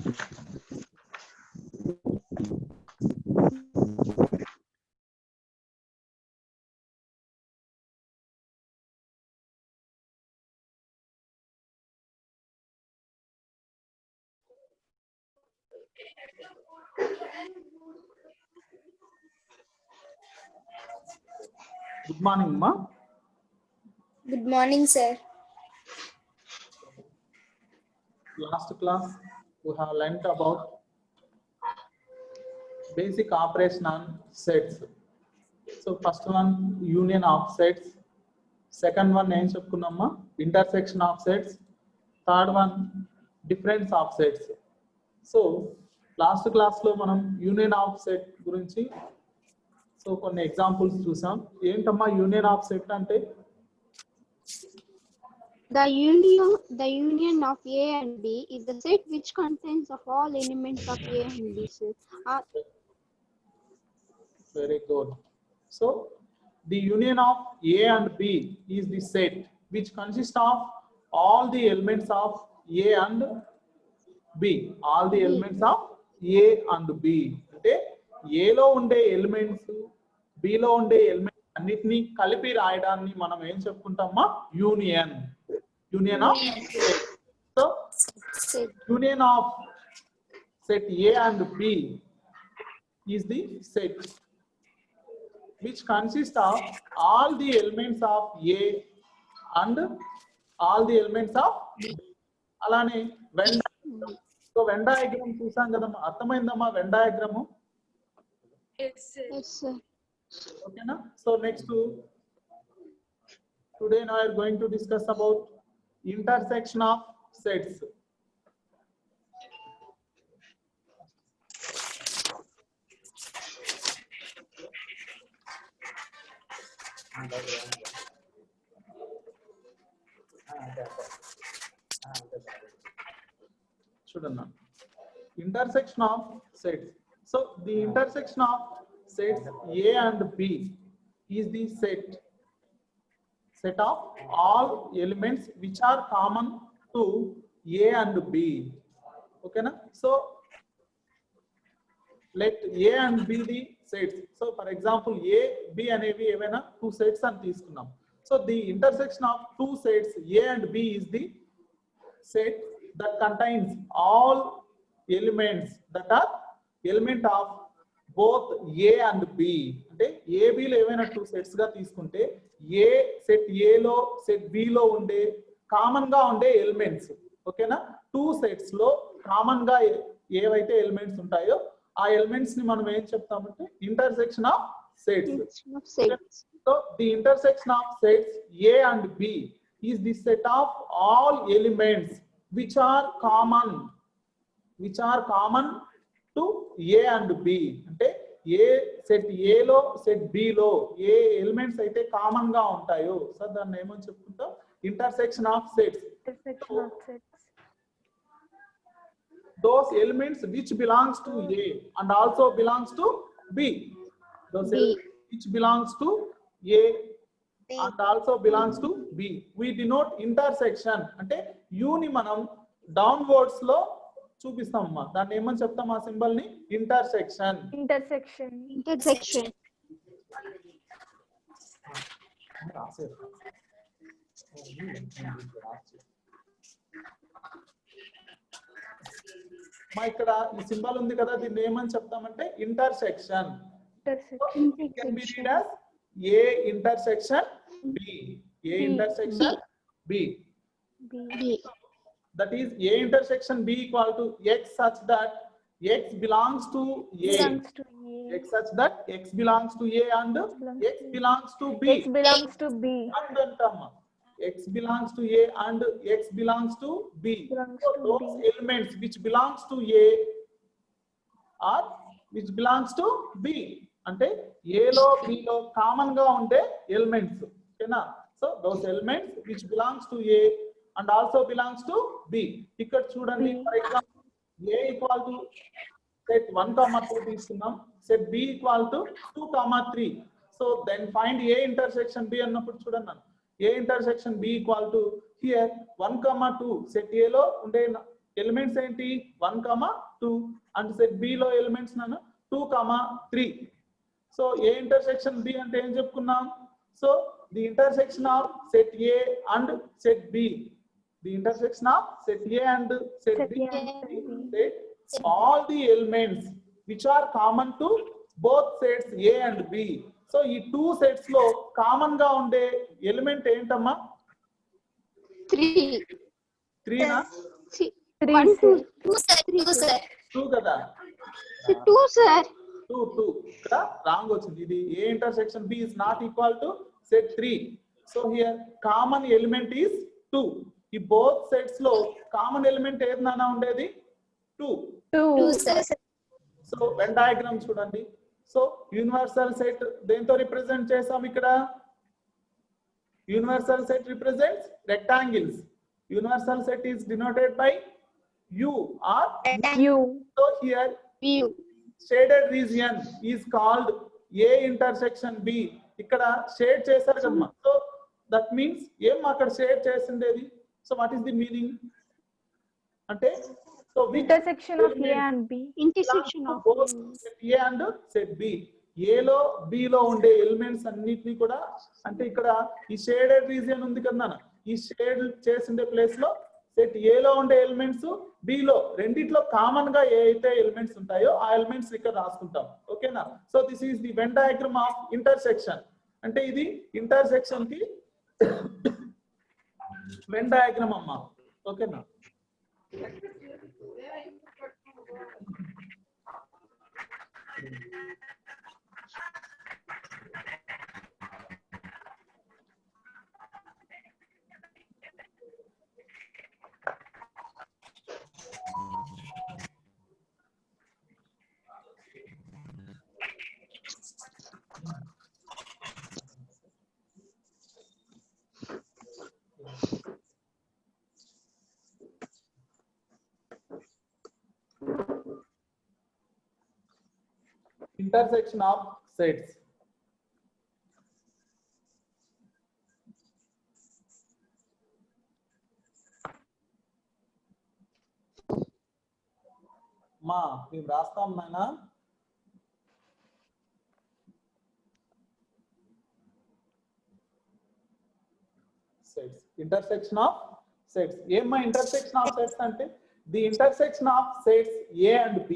Good morning, ma. Good morning, sir. Last class we have learnt about basic operation on sets. So first one union of sets, second one ఏం చెప్పుకున్నామా intersection of sets, third one difference of sets. So last class లో మనం union of set గురించి so కొన్ని examples చూసాం. ఏంటమ్మా union of set అంటే? The union of A and B is the set which contains of all elements of A and B set. Very good. So the union of A and B is the set which consists of all the elements of A and B. All the elements of A and B. అంటే A లో ఉండే elements B లో ఉండే elements అన్నిటినీ కలిపి రాయడాన్ని మనం ఏం చెప్పుకుంటామా? Union. Union of set. So union of set A and B is the set which consists of all the elements of A and all the elements of B. అలానే when so Venn diagram చూసాం కదమ్మా, అర్థమైందమ్మా Venn diagram? Yes, sir. ఓకేనా? So next today now we are going to discuss about intersection of sets. చూడన్నా intersection of sets. So the intersection of sets A and B is the set of all elements which are common to A and B. Okay na? So let A and B the sets. So for example A, B అనేవి ఏవైనా two sets అని తీసుకున్నాం. So the intersection of two sets A and B is the set that contains all elements that are element of both A and B. అంటే A, B లో ఏవైనా two sets గా తీసుకుంటే ఏ set A లో set B లో ఉండే common గా ఉండే ఎలిమెంట్స్. ఓకేనా? టూ సెట్స్ లో కామన్ గా ఏవైతే ఎలిమెంట్స్ ఉంటాయో ఆ ఎలిమెంట్స్ ని మనం ఏం చెప్తామంటే intersection of sets. So the intersection of sets A and B is the set of all elements which are common to A and B. అంటే ఏ సెట్ ఏ లో సెట్ బి లో ఏ ఎలిమెంట్స్ అయితే కామన్ గా ఉంటాయో సో దాన్ని ఏమని చెప్పుకుంటాం? Intersection of sets. Those elements which belongs to A and also belongs to B. Those elements which belongs to A and also belongs to B. We denote intersection. అంటే U ని మనం downwards లో చూపిస్తామమ్మా. దాన్ని ఏమని చెప్తాం ఆ సింబల్ ని? Intersection. మా ఇక్కడ ఈ సింబల్ ఉంది కదా, దీన్ని ఏమని చెప్తామంటే intersection. Can be read as A intersection B. A intersection B. That is A intersection B equal to X such that X belongs to A. X such that X belongs to A and X belongs to B. X belongs to B. And X belongs to A and X belongs to B. So those elements which belongs to A or which belongs to B. అంటే A లో B లో common గా ఉండే elements. ఓకేనా? So those elements which belongs to A and also belongs to B. ఇక్కడ చూడండి, for example A equal to set 1, 2 తీసుకున్నాం, set B equal to 2, 3. So then find A intersection B అన్నప్పుడు చూడండి A intersection B equal to here 1, 2 set A లో ఉండే elements ఏంటి 1, 2 and set B లో elements నాన్న 2, 3. సో ఏ ఇంటర్సెక్షన్ బి అంటే ఏం చెప్పుకున్నాం? So the intersection of set A and set B, the intersection of set A and set B, all the elements which are common to both sets A and B. So ఈ 2 sets లో common గా ఉండే element ఏంటమ్మా? 3 నా 1 2 2 sir. 2 కదా? 2 sir. 2 ఇక్కడ wrong వచ్చింది. ఇది A intersection B is not equal to set 3. So here common element is 2. ఈ బోత్ సెట్స్ లో కామన్ ఎలిమెంట్ ఏది నాన్న ఉండేది? 2. 2 sir. సో వెన్ డయాగ్రామ్ చూడండి. సో యూనివర్సల్ సెట్ దేంతో రిప్రజెంట్ చేసాం? ఇక్కడ universal set represents rectangles. Universal set is denoted by U or U. So here View. shaded region is called A intersection B. ఇక్కడ shade చేశారు కదమ్మా. So that means ఏం అక్కడ shade చేసిండేది? So what is the meaning అంటే? So Intersection of A and B. Intersection of set A and set B. A లో B లో ఉండే ఎలిమెంట్స్ అన్నిటిని కూడా అంటే ఇక్కడ ఈ షేడెడ్ రీజియన్ ఉంది కదా, ఈ షేడ్ చేసిండే ప్లేస్ లో సెట్ A లో ఉండే ఎలిమెంట్స్ B లో రెండిట్లో కామన్ గా ఏ అయితే ఎలిమెంట్స్ ఉంటాయో ఆ ఎలిమెంట్స్ ఇక్కడ రాసుకుంటాం. ఓకేనా? So this is the Venn diagram of intersection. అంటే ఇది ఇంటర్సెక్షన్ కి వెన్ డయాగ్రామ్ అమ్మా. ఓకేనా? Intersection of sets. మా మేము రాస్తాం నాయనా. Sets. Intersection of sets. ఏమ్మా ఇంటర్సెక్షన్ ఆఫ్ సెట్స్ అంటే? The intersection of sets A and B.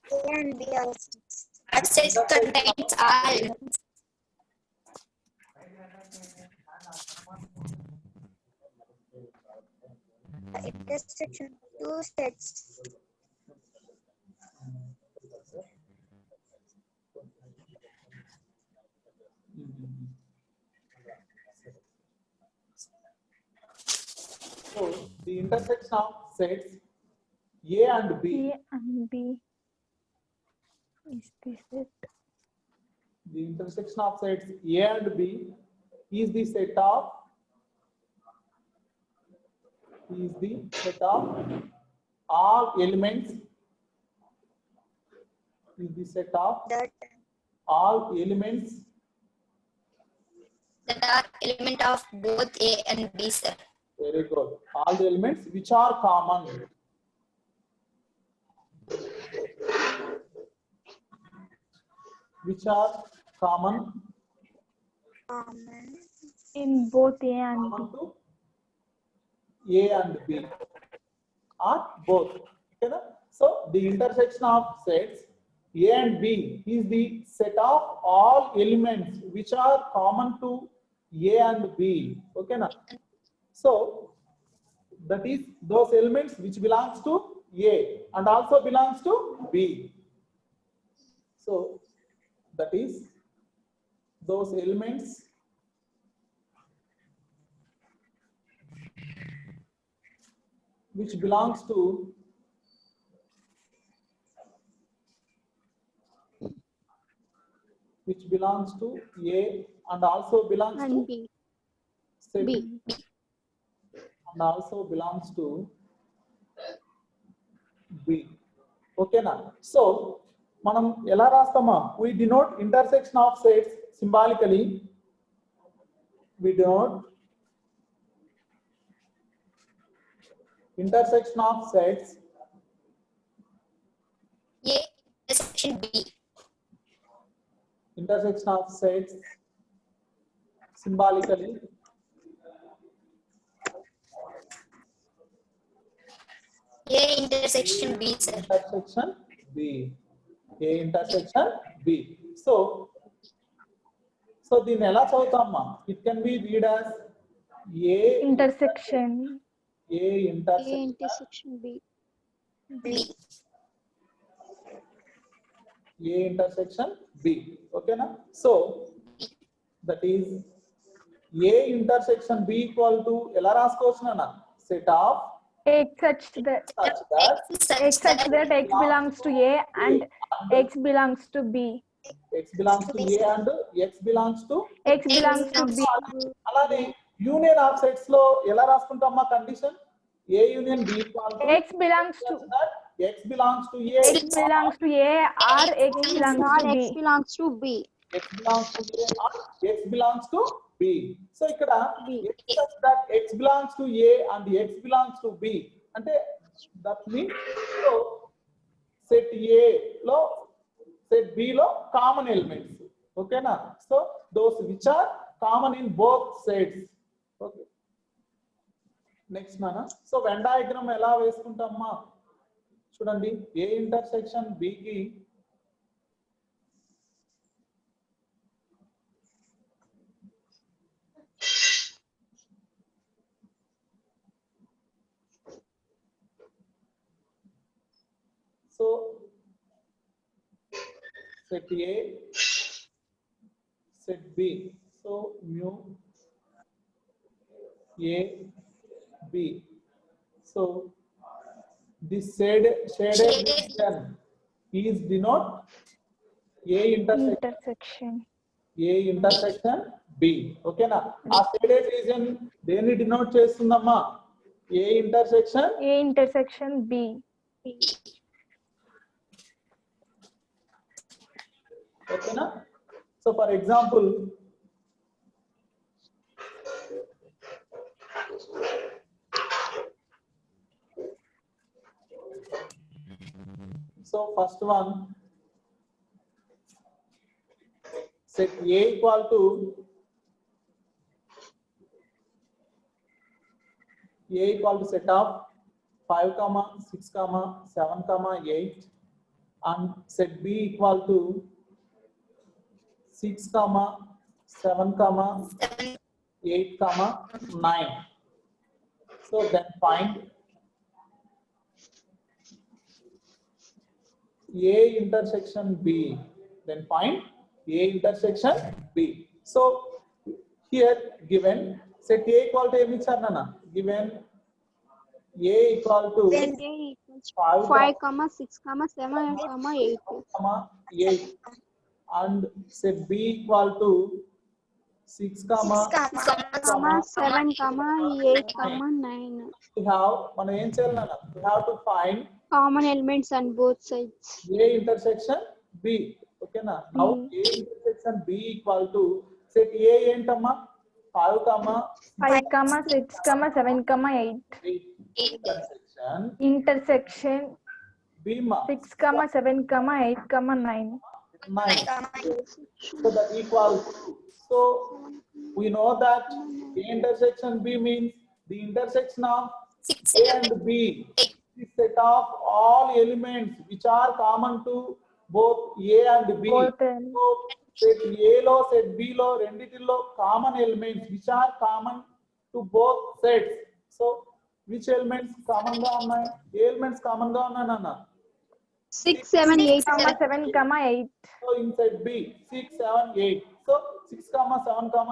A and B also. A set contains all. The intersection of 2 sets. So the intersection of sets A and B. A and B is the set. The intersection of sets A and B is the set of all elements. Is the set of That all elements are element of both A and B, sir. very good. All the elements which are common. Which are common In both A and B. to A and B or both. Okay, na? So the intersection of sets A and B is the set of all elements which are common to A and B. Okay, na? So that is those elements which belongs to A and also belongs to B. So that is those elements which belongs to A and also belongs and to B. set B. and also belongs to B. Okay na? So మనం ఎలా రాస్తామా? We denote intersection of sets symbolically. We denote intersection of sets A intersection B. intersection of sets symbolically A intersection B, sir. intersection B. A intersection B. So దీన్ని ఎలా చదువుతామా? It can be read as A intersection A A intersection intersection B. B. A intersection B. Okay na? So that is A intersection B equal to ఎలా రాసుకోవచ్చు నాన్న? Set of X such that X such that X belongs to A and X belongs to B. X belongs to A and X belongs to X belongs to B. అలానే union of sets లో ఎలా రాసుకుంటామా condition? A union B equal to X belongs to X belongs to A X belongs to A or X belongs Or to X B. belongs to B. X belongs to A or X belongs to B. So ఇక్కడ B. X such that X belongs to A and X belongs to B అంటే that means so set A లో set B లో common elements. ఓకేనా? So those which are common in both sets. Okay next నాన్న. So Venn diagram ఎలా వేసుకుంటామా చూడండి. A intersection B కి so set A set B, so mu A B, so this shaded region is denote A intersection B. Okay na? ఆ shaded region దేన్ని denote చేస్తుందమ్మా? A intersection B. okay na? So for example so first one set A equal to set of 5, 6, 7, 8 and set B equal to 6, 7, 8, 9. So then find A intersection B. Then find A intersection B. So here given set A equal to ఏమి ఇచ్చారు నాన్న? Given A equal to A equals 5, 6, 7, 8. and set B equal to 6, 7, 8, 9. we have మనం ఏం చేయాలి నాన్న? We have to find Common elements on both sides. A intersection B. Okay na? Now A intersection B equal to set A ఏంటమ్మా? 5, 6, 7, 8. 8 Intersection B ma 6, 7, 8, 9. 9. So that equals. So we know that A intersection B means the intersection of 6, A and B is set of all elements which are common to both A and B. Both So set A lo set B lo రెండిటిలో common elements which are common to both sets. So which elements common గా ఉన్నాయి? ఏ elements common గా ఉన్నాయి నాన్న? 6, 7, 8. 7, 8. So in set B 6, 7, 8. So 6, 7,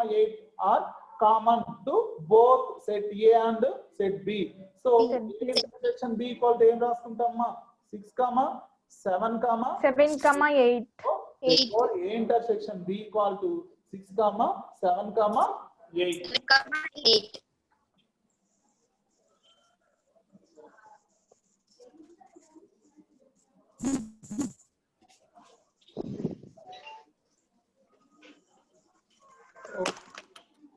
8 are common to both set A and set B. So A intersection B equal to ఏం రాసుకుంటామా? 6, 7, 8. so therefore A intersection B equal to 6, 7, 8. 8.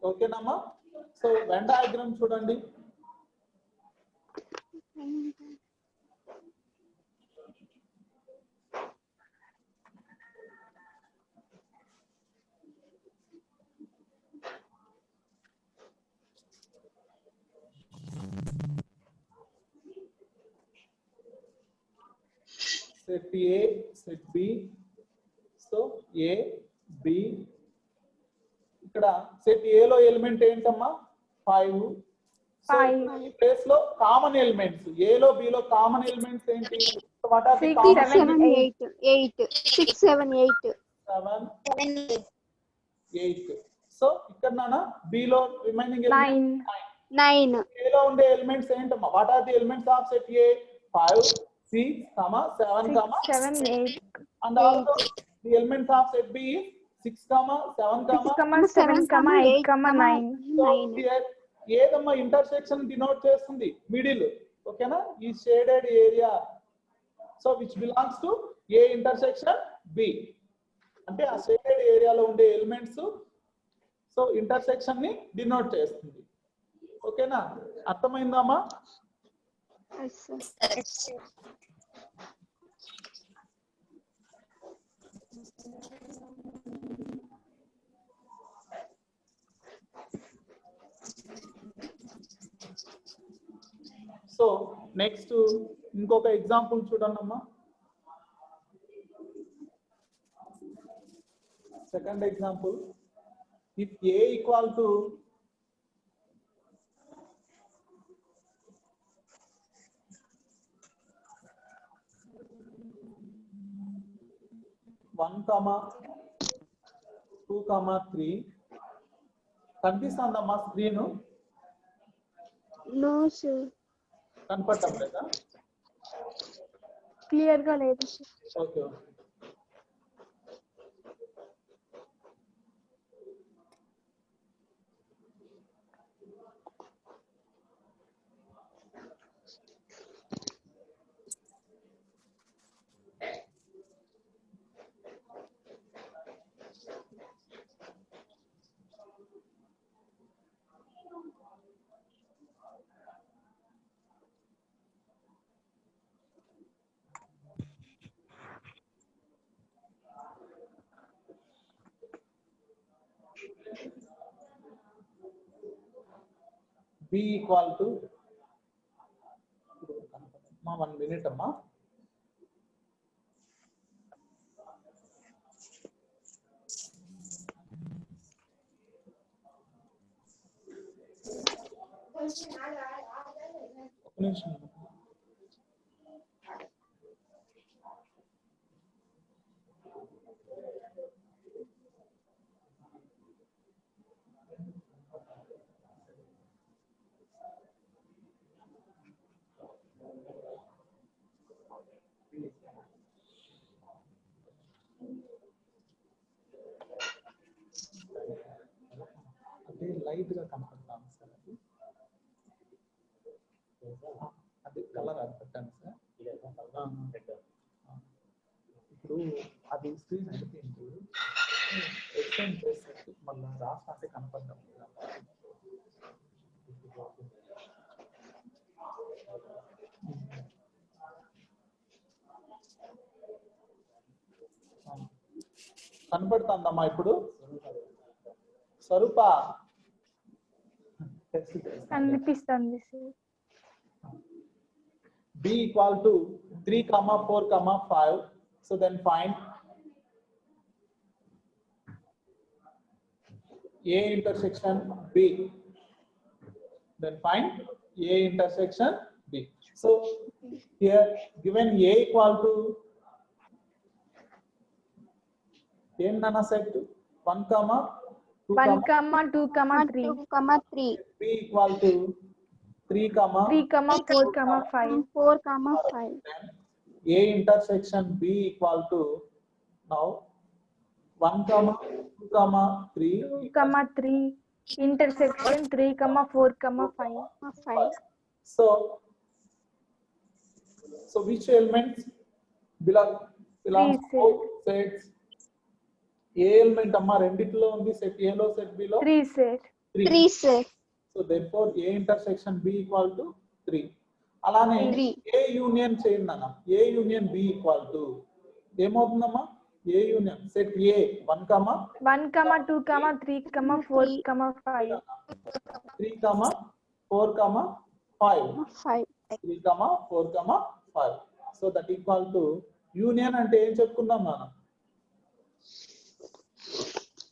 ఓకేనమ్మా? So Venn diagram చూడండి. Set A, set B. So A, B. ఇక్కడ set A లో element ఏంటమ్మా 5. So 5. Place లో common elements A లో B లో common elements ఏంటి? So what are the 6, common 7, 8, 8, 6, 7, 8. 7, 8. So ఇక్కడ నానా B లో రిమైనింగ్ 9. 9. A లో ఉండే ఎలిమెంట్స్ ఏంటమ్మా? What are the elements of set A? 5, 6, 7, 7, 8. and also the elements of set B is 6, 7, 6, 7, 8, 9. so here ఏదమ్మా ఇంటర్సెక్షన్ డినోట్ చేస్తుంది middle. ఓకేనా? ఈ shaded area so which belongs to A intersection B. అంటే ఆ shaded ఏరియాలో ఉండే elements so intersection ని denote చేస్తుంది. ఓకేనా? అర్థమైందమ్మా? Yes, sir. సో నెక్స్ట్ ఇంకొక ఎగ్జాంపుల్ చూడండి అమ్మా. Second example, if A equal to 1, 2, 3 కనిపిస్తుందమ్మా స్క్రీన్? No, sir. కనపడటం లేదా? క్లియర్ గా లేదు. Okay. B equal to 1 minute అమ్మా. ఒక నిమిషం. అంటే లైట్ గా కనపడతాను సార్. అది కలర్ అది పెట్టాను సార్. ఇప్పుడు అది స్క్రీన్ అయిపోయింది. ఎక్స్టెండ్ చేస్తే మళ్ళీ రాస్తా అంటే కనపడతాం. కనపడుతుందమ్మా ఇప్పుడు? స్వరూప కనిపిస్తుంది. B equal to 3, 4, 5. So then find A intersection B. Then find A intersection B. So here given A equal to nana set 1, 2, 1, 2, 3. 3. B equal to 3, 4, 5. 4, 5. A intersection B equal to now 1, 2, 3. 2, 3. Intersection 3, 4, 5. 5. So which elements belongs to sets? A element amma రెండిట్లో ఉంది. Set A లో set B లో 3 set. 3, sir. So therefore A intersection B equal to 3. అలానే Three. ఏ union చేయండి అన్న, A union B equal to ఏమవుతుందమ్మా, A union set A 1, 1, 2, 3, 4, 5. 3, 4, 5. 5. 3, 4, 5. So that equal to union అంటే ఏం చెప్పుకున్నాం మనం.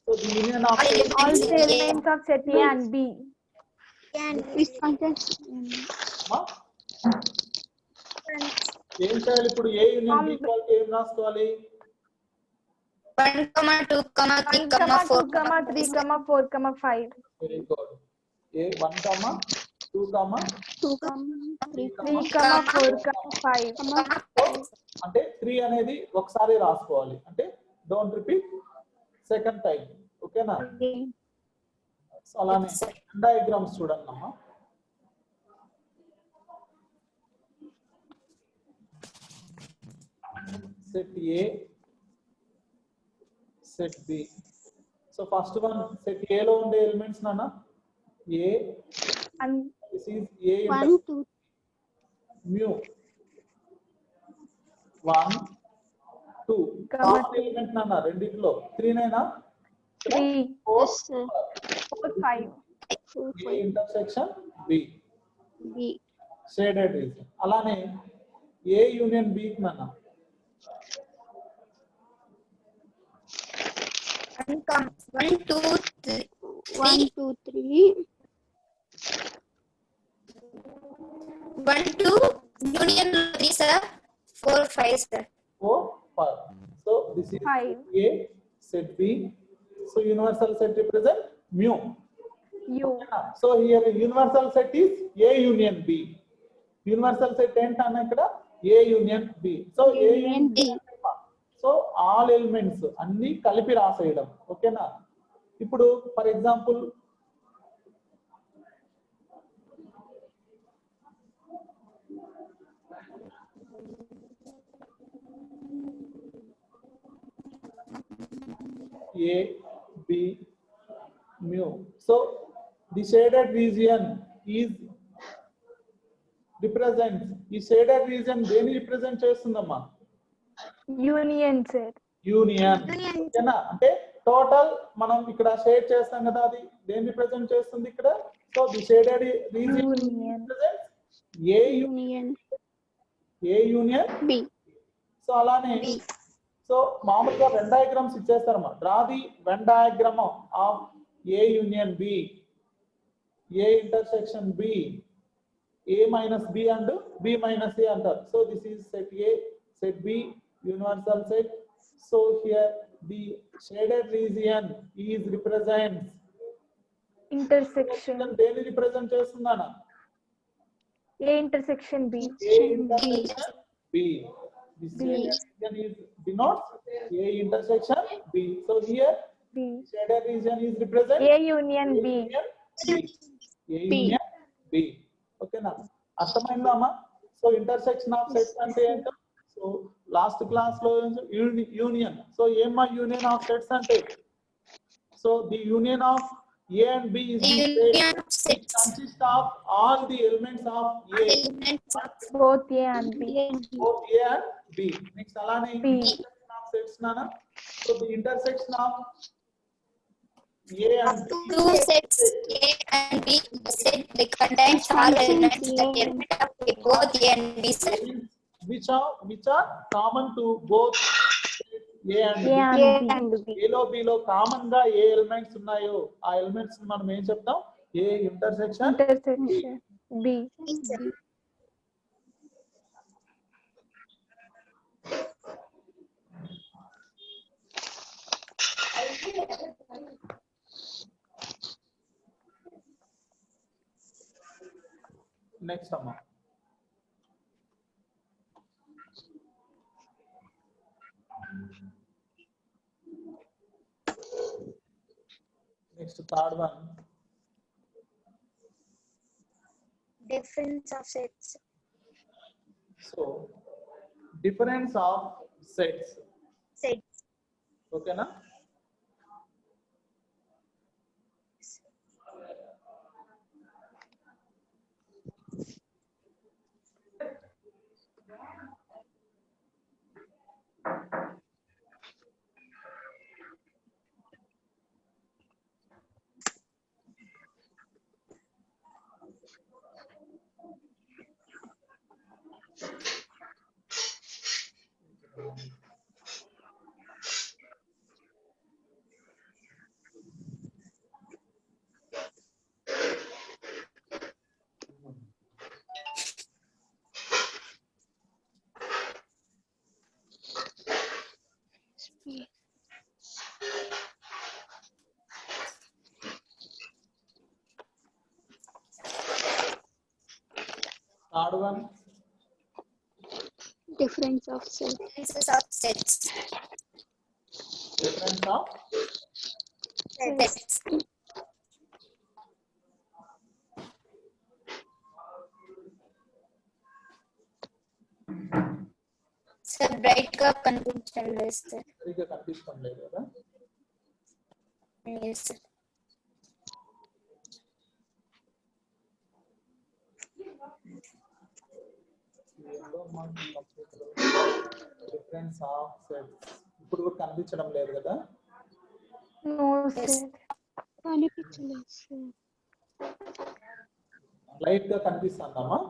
So the union of All the elements of set A and B. Which contains ఏం చేయాలి ఇప్పుడు, ఏ యూనియన్ బి ఈక్వల్ టు ఏం రాసుకోవాలి, 1, 2, 3, 1, 2, 4, 3, 4, 5. Very good. ఏ 1, 2, 2, 3, 3, 4, 5. అంటే 3 అనేది ఒకసారి రాసుకోవాలి, అంటే డోంట్ రిపీట్ సెకండ్ టైం. ఓకేనా. సో అలానే డయాగ్రామ్స్ చూడండి అమ్మా. Set A, set B. So first one set A లో ఉండే ఎలిమెంట్స్ నాన్న A, And this is A 1, 2, mu 1, 2 common element నాన్న రెండిట్లో 3 నైనా 3, 4, yes, sir. 4, 5. 4, A 5. Intersection B B. Shaded region. అలానే ఏ యూనియన్ బి నాన్న 1, 2, 3. 1, 2, 3. 1, 2, union 3, sir. 4, 5, sir. 4, 5. So this is 5. A, set B. So universal set represent mu. U. So here universal set is A union B. Universal set ఏంటన్నా ఇక్కడ A union B. So A union B. So all elements అన్ని కలిపి రాసేయడం. ఓకేనా. ఇప్పుడు for example A, B, mu. So the shaded region is represents, ఈ shaded region దేని represent చేస్తుందమ్మా, Union, sir. Union. ఓకేనా. అంటే టోటల్ మనం ఇక్కడ షేడ్ చేస్తాం కదా, అది దేని రిప్రజెంట్ చేస్తుంది ఇక్కడ. So the shaded region Union. Represents A Union union. B. So అలానే సో మామూలుగా వెన్ డయాగ్రామ్స్ ఇచ్చేస్తారమ్మా. Draw the Venn diagram of A union B, A intersection B, A minus B and B minus A అంటారు. So this is set A, set B, universal set. So here the shaded region is represents Intersection. దేని represent చేస్తుందన్న, A intersection B. A intersection B. This shaded region is denotes A intersection B. So here B. shaded region is represent A union B. A union B. Okay na, అర్థమైందా అమ్మా. So intersection of sets అంటే ఏంటో so last class లో union. So ఏమ్మా union of sets అంటే, so the union of A and B is the Union of set which sets. consists of all the elements of A, Elements of Both A and B. both A and B. Next alane B. intersection of sets nana. So the intersection of A and B, two sets A and B. The set that contains all elements that element of both A and B set. which are common to both A and B. A and B. and B. A లో B లో common గా ఏ elements ఉన్నాయో ఆ elements మనం ఏం చెప్తాం, A intersection Intersection B. Next అమ్మా. Next third one, Difference of sets. So difference of sets. Sets. ఓకేనా. Third one. Difference of set. Differences of sets. Difference of Sets. Sir, bright గా కనిపించడం లేదు సార్. సరిగ్గా కనిపిస్తాం లేదు కదా. Yes, sir. Difference of sets ఇప్పుడు కూడా కనిపించడం లేదు కదా. No, Yes. sir. కనిపించలేదు సార్. లైట్ గా కనిపిస్తుందమ్మా.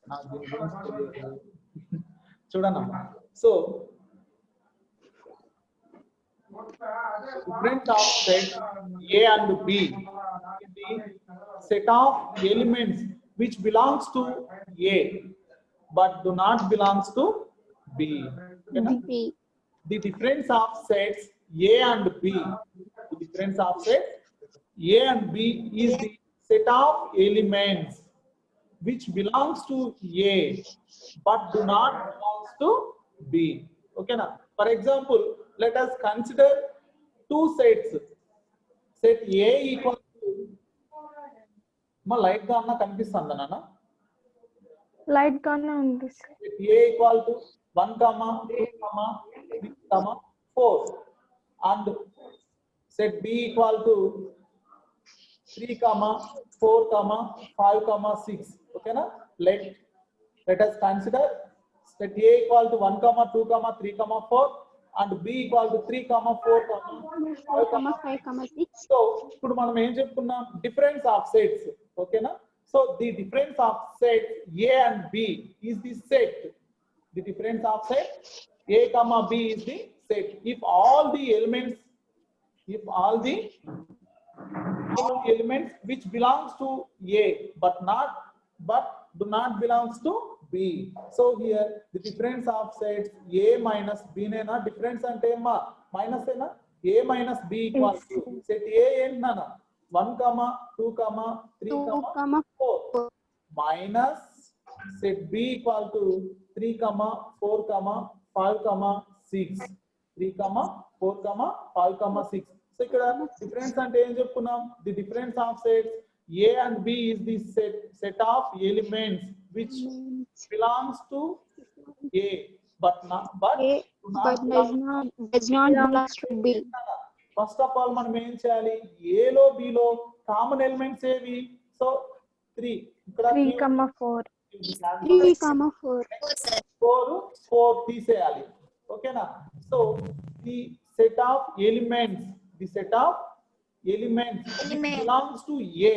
నాకు దీని గురించి తెలియదు. చూడనమ్మా. So difference of sets A and B is the set of elements which belongs to A but do not belongs to B. Okay na? B. The difference of sets A and B. The difference of sets A and B is the set of elements which belongs to A but do not belongs to B. Okay na? For example, let us consider two sets. Set A equal to మా light గా అన్న కనిపిస్తుందా నాన్న? Light గానే ఉంది sir. Set A equal to 1, 2, 3, 4 and set B equal to 3, 4, 5, 6. Okay na? Let us consider set A equal to 1, 2, 3, 4 and B equal to 3, 4, 5, 5, 6. సో ఇప్పుడు మనం ఏం చెప్పుకున్నాం? Difference of sets. ఓకేనా? So the difference of set A and B is the set. The difference of set A, B is the set. If all the elements which belongs to A but do not belongs to B. So here the difference of sets A minus B నేనా difference అంటే ఏమా minus ఏనా? A minus B equals to set A ఏంటి నాన్న? 1, 2, 3, 4 minus set B equal to 3, 4, 5, 6. 3, 4, 5, 6. So ఇక్కడ difference అంటే ఏం చెప్పుకున్నాం? The difference of sets A and B is the set of elements which belongs to A but A but does not belongs to B. First of all మనం ఏం చేయాలి? A లో B లో common elements ఏవి? So 3 ఇక్కడ 3, 4. 3, 4. 4 తీసేయాలి. ఓకేనా? So the set of elements belongs to A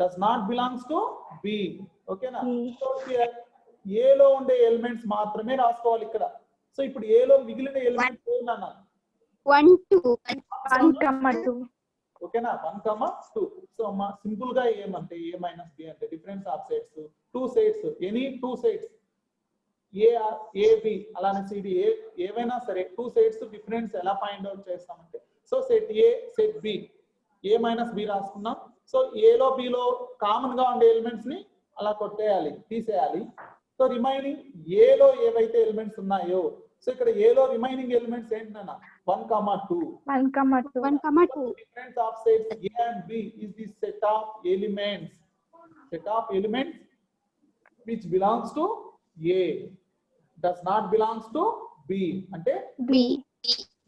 does not belongs to B. ఓకేనా? సో here A లో ఉండే ఎలిమెంట్స్ మాత్రమే రాసుకోవాలి ఇక్కడ. సో ఇప్పుడు A లో మిగిలిన ఎలిమెంట్స్ ఏంటన్నా? 1, 2. 1, 2. ఓకేనా? 1, 2. సో అమ్మా సింపుల్ గా ఏమంటే A minus B అంటే difference of sets two sets any two sets A B అలానే CD ఏవైనా సరే టూ సెట్స్ డిఫరెన్స్ ఎలా ఫైండ్ అవుట్ చేస్తామంటే so set A set B A minus B రాసుకున్నాం. సో A లో B లో కామన్ గా ఉండే ఎలిమెంట్స్ ని అలా కొట్టేయాలి, తీసేయాలి. సో రిమైనింగ్ A లో ఏవైతే ఎలిమెంట్స్ ఉన్నాయో సో ఇక్కడ A లో రిమైనింగ్ ఎలిమెంట్స్ ఏంటన్నా? 1, 2. 1, 2. 1, 2. Difference of sets A and B is the set of elements which belongs to A does not belongs to B. అంటే B.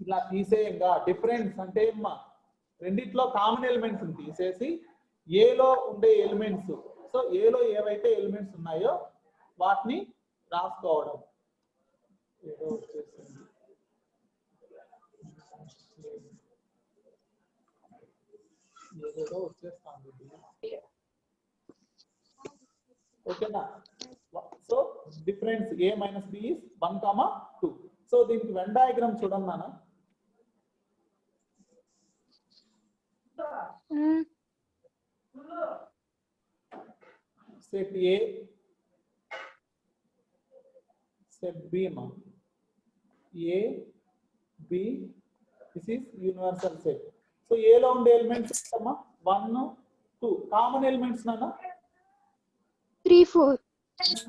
ఇలా తీసేయంగా డిఫరెన్స్ అంటే ఏమ్మా? రెండిట్లో కామన్ ఎలిమెంట్స్ తీసేసి A లో ఉండే ఎలిమెంట్స్ సో A లో ఏవైతే ఎలిమెంట్స్ ఉన్నాయో వాటిని రాసుకోవడం. ఏదో వచ్చేసింది. ఏదో వచ్చేస్తాంది. ఓకేనా? So difference A minus B is 1, 2. So దీనికి వెన్ డయాగ్రామ్ చూడండి నాన్న. Set A set B ma. A, B, this is universal set. So A lo unde elements ma 1, 2 common elements nana 3, 4.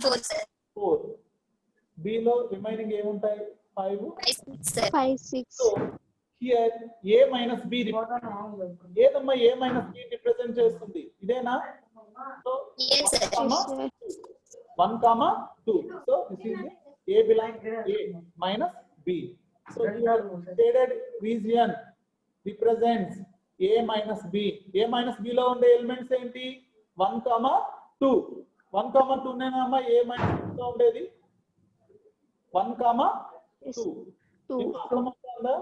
4 sir. 4. B lo remaining em untayi 5. 5 sir. 5, 6. So here A minus B ఏదమ్మా A minus B represent చేస్తుంది ఇదేనా so Yes sir. Yes, sir. 1 comma 2 so this is A belongs to A minus B so here shaded region represents A minus B A minus B లో ఉండే elements ఏంటి 1 comma 2 1 comma 2 నేనమ్మా A minus B లో ఉండేది 1 comma 2 2. అర్థమవుతుందా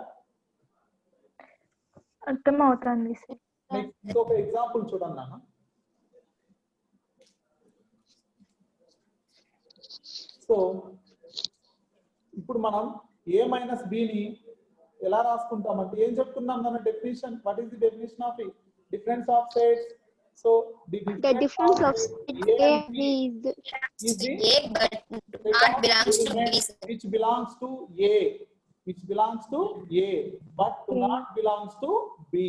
అర్థమవుతుంది sir. Next ఇంకొక example చూడండి నాన్న సో ఇప్పుడు మనం A మైనస్ B ని ఎలా రాసుకుంటామంటే ఏం చెప్పుకున్నాం మన definition what is the definition of difference of sets so The difference of set A and B is the A but not belongs to B sir. which belongs to A which belongs to A but not belongs to B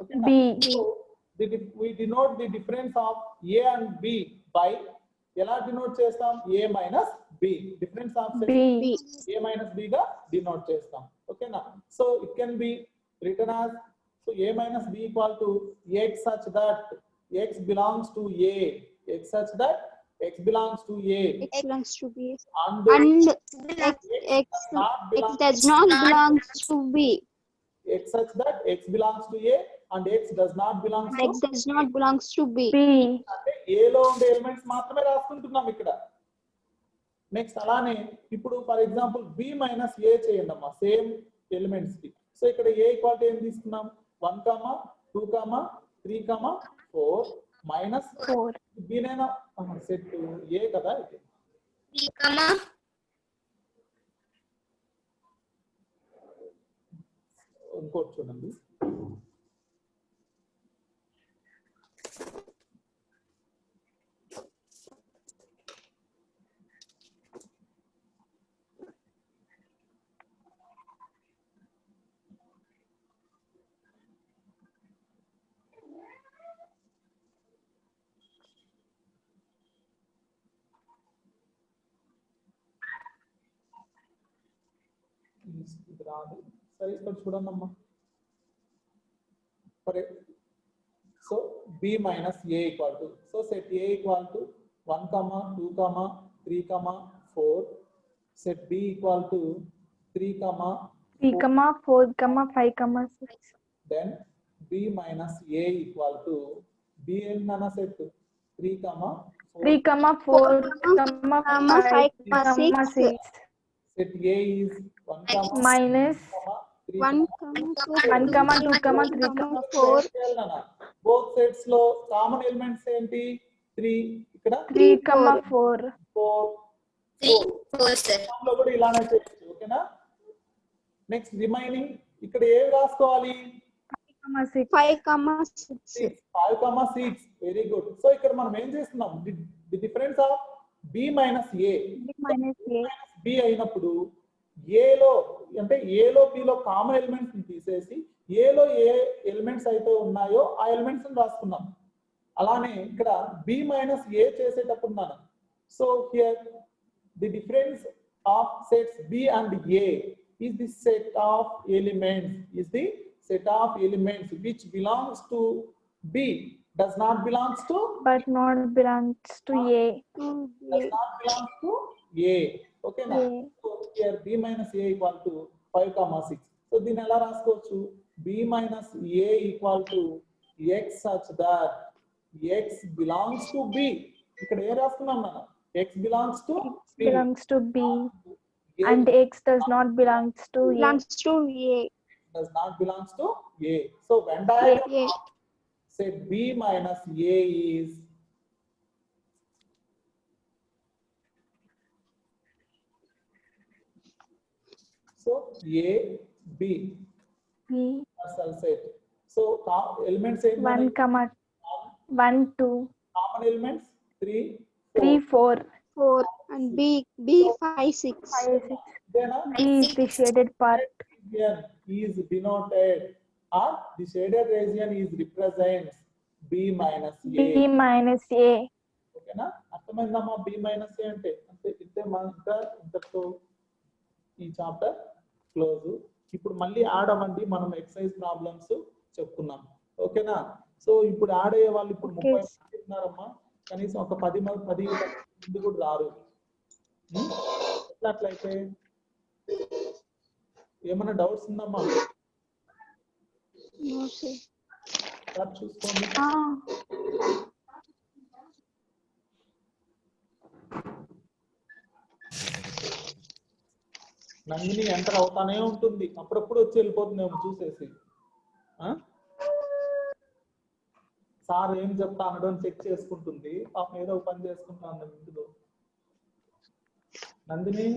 okay B. so we denote the difference of A and B by ఎలా denote చేస్తాం A minus B difference of B. A minus B గా denote చేస్తాం ఓకేనా so it can be written as so A minus B equal to X such that X belongs to A X such that X belongs to A X belongs to B and and X does not not belong to B. X such that X belongs to A and X does not belong to X does not belongs to B. B. అంటే A లో ఉండే elements మాత్రమే రాసుకుంటున్నాం ఇక్కడ next అలానే ఇప్పుడు for example B minus A చేయండి అమ్మా same elements కి సో ఇక్కడ A ఈక్వల్ టు ఏం తీసుకున్నాం 1 comma 2 comma 3 comma 4 minus 4. B నేనా సెట్ A కదా ఇది 3 comma ఇంకోటి చూడండి ఇది రాదు సరే ఇక్కడ చూడండి అమ్మా so B minus A equal to so set A equal to 1 comma 2 comma 3 comma 4 set B equal to 3 comma 3, 4, 5, 6. then B minus A equal to B and nana set 3 comma 3, 4, 5, 6. set A is 1 comma Minus comma 3 1, comma 1, 2, 3, 4. Both sets లో common elements ఏంటి 3 ఇక్కడ 3, 4. 4 4 sir. లో కూడా ఇలానే చేయొచ్చు ఓకేనా next remaining ఇక్కడ ఏవి రాసుకోవాలి 6. 5, 6. 5, 6 వెరీ గుడ్ సో ఇక్కడ మనం ఏం చేస్తున్నాం the difference of B minus A Minus A. B అయినప్పుడు A లో అంటే A లో B లో కామన్ ఎలిమెంట్స్ ని తీసేసి A లో ఏ ఎలిమెంట్స్ అయితే ఉన్నాయో ఆ ఎలిమెంట్స్ ని రాసుకున్నాం అలానే ఇక్కడ B మైనస్ A చేసేటప్పుడు మనం so here the difference of sets B and A is the set of elements which belongs to B does not belongs to But not belongs to A. does not belongs to A okay now A. so here B minus A equal to 5 comma 6 so దీన్ని ఎలా రాసుకోవచ్చు B minus A equal to X such that X belongs to B ఇక్కడ ఏ రాస్తున్నాం మనం X belongs to B Belongs to B. A And X does not belongs to A. Belongs to A. does not belongs to A so Venn diagram A. set B minus A is so A B B. universal set so elements 1, 1, 2, common elements 3 3, 4. 4 and B 5 6. 5, 6. ఇదేనా? B is the shaded part. Region is denoted or the shaded region is represents B minus B A. minus A. ఓకేనా? అర్థమైందమ్మా B minus A అంటే అంతే. ఇంతే ఇంకా ఇంతతో ఈ chapter close. ఇప్పుడు మళ్ళీ యాడ్ అవ్వండి, మనం ఎక్సర్సైజ్ ప్రాబ్లమ్స్ చెప్పుకున్నాం. ఓకేనా? సో ఇప్పుడు యాడ్ అయ్యే వాళ్ళు ఇప్పుడు 30 మంది ఉన్నారమ్మా, కనీసం ఒక 10 మంది కూడా రారు. అట్లయితే ఏమైనా డౌట్స్ ఉందమ్మా? No sir. సార్ చూసుకోండి. నందిని ఎంటర్ అవుతానే ఉంటుంది, అప్పుడప్పుడు వచ్చి వెళ్ళిపోతుందేమో చూసేసి. సార్ ఏం చెప్తా అనడం చెక్ చేసుకుంటుంది, పాపం ఏదో పని చేసుకుంటాను ఇందులో. నందిని